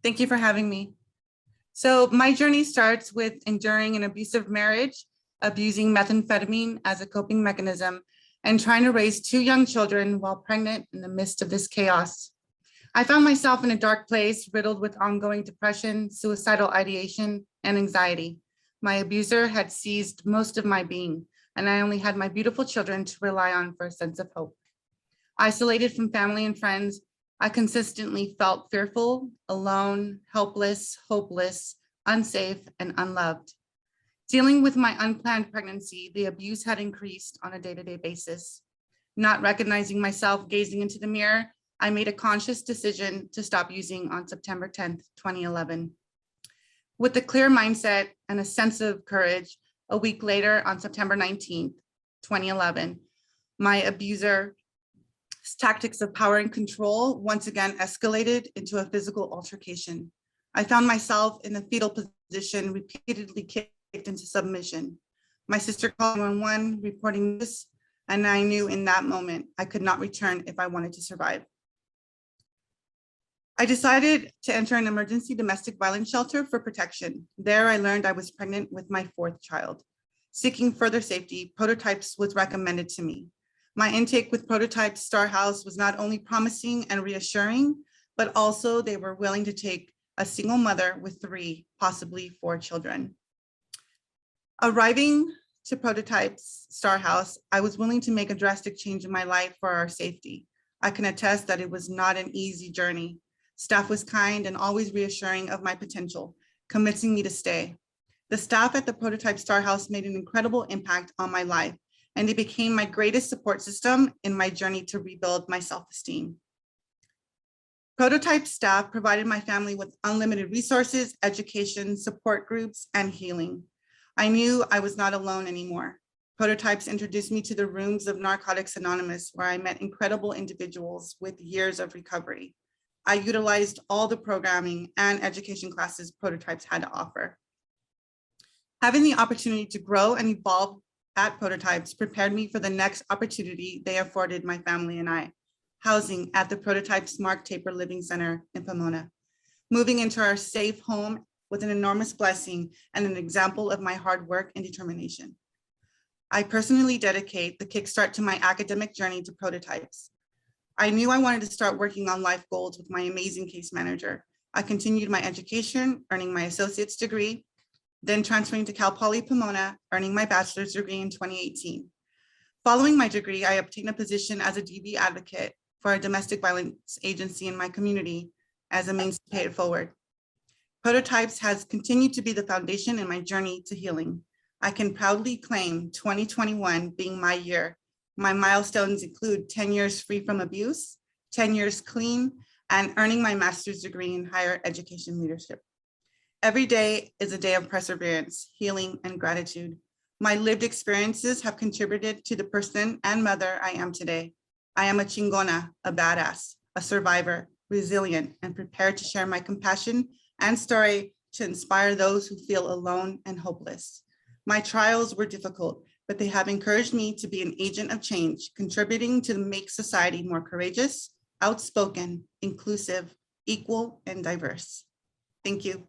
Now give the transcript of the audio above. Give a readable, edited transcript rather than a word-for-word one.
Thank you for having me. So my journey starts with enduring an abusive marriage, abusing methamphetamine as a coping mechanism, and trying to raise two young children while pregnant in the midst of this chaos. I found myself in a dark place, riddled with ongoing depression, suicidal ideation, and anxiety. My abuser had seized most of my being, and I only had my beautiful children to rely on for a sense of hope. Isolated from family and friends, I consistently felt fearful, alone, helpless, hopeless, unsafe, and unloved. Dealing with my unplanned pregnancy, the abuse had increased on a day-to-day basis. Not recognizing myself gazing into the mirror, I made a conscious decision to stop using on September 10th, 2011. With a clear mindset and a sense of courage, a week later on September 19th, 2011, my abuser's tactics of power and control once again escalated into a physical altercation. I found myself in a fetal position, repeatedly kicked into submission. My sister called 911, reporting this, and I knew in that moment I could not return if I wanted to survive. I decided to enter an emergency domestic violence shelter for protection. There, I learned I was pregnant with my fourth child. Seeking further safety, Prototypes was recommended to me. My intake with Prototype Star House was not only promising and reassuring, but also they were willing to take a single mother with 3, possibly 4 children. Arriving to Prototype's Star House, I was willing to make a drastic change in my life for our safety. I can attest that it was not an easy journey. Staff was kind and always reassuring of my potential, convincing me to stay. The staff at the Prototype Star House made an incredible impact on my life, and it became my greatest support system in my journey to rebuild my self-esteem. Prototype staff provided my family with unlimited resources, education, support groups, and healing. I knew I was not alone anymore. Prototypes introduced me to the rooms of Narcotics Anonymous, where I met incredible individuals with years of recovery. I utilized all the programming and education classes Prototypes had to offer. Having the opportunity to grow and evolve at Prototypes prepared me for the next opportunity they afforded my family and I, housing at the Prototypes Mark Taper Living Center in Pomona. Moving into our safe home was an enormous blessing and an example of my hard work and determination. I personally dedicate the kickstart to my academic journey to Prototypes. I knew I wanted to start working on life goals with my amazing case manager. I continued my education, earning my associate's degree, then transferring to Cal Poly Pomona, earning my bachelor's degree in 2018. Following my degree, I obtained a position as a DV advocate for a domestic violence agency in my community as a means to pay it forward. Prototypes has continued to be the foundation in my journey to healing. I can proudly claim 2021 being my year. My milestones include 10 years free from abuse, 10 years clean, and earning my master's degree in higher education leadership. Every day is a day of perseverance, healing, and gratitude. My lived experiences have contributed to the person and mother I am today. I am a chingona, a badass, a survivor, resilient, and prepared to share my compassion and story to inspire those who feel alone and hopeless. My trials were difficult, but they have encouraged me to be an agent of change, contributing to make society more courageous, outspoken, inclusive, equal, and diverse. Thank you.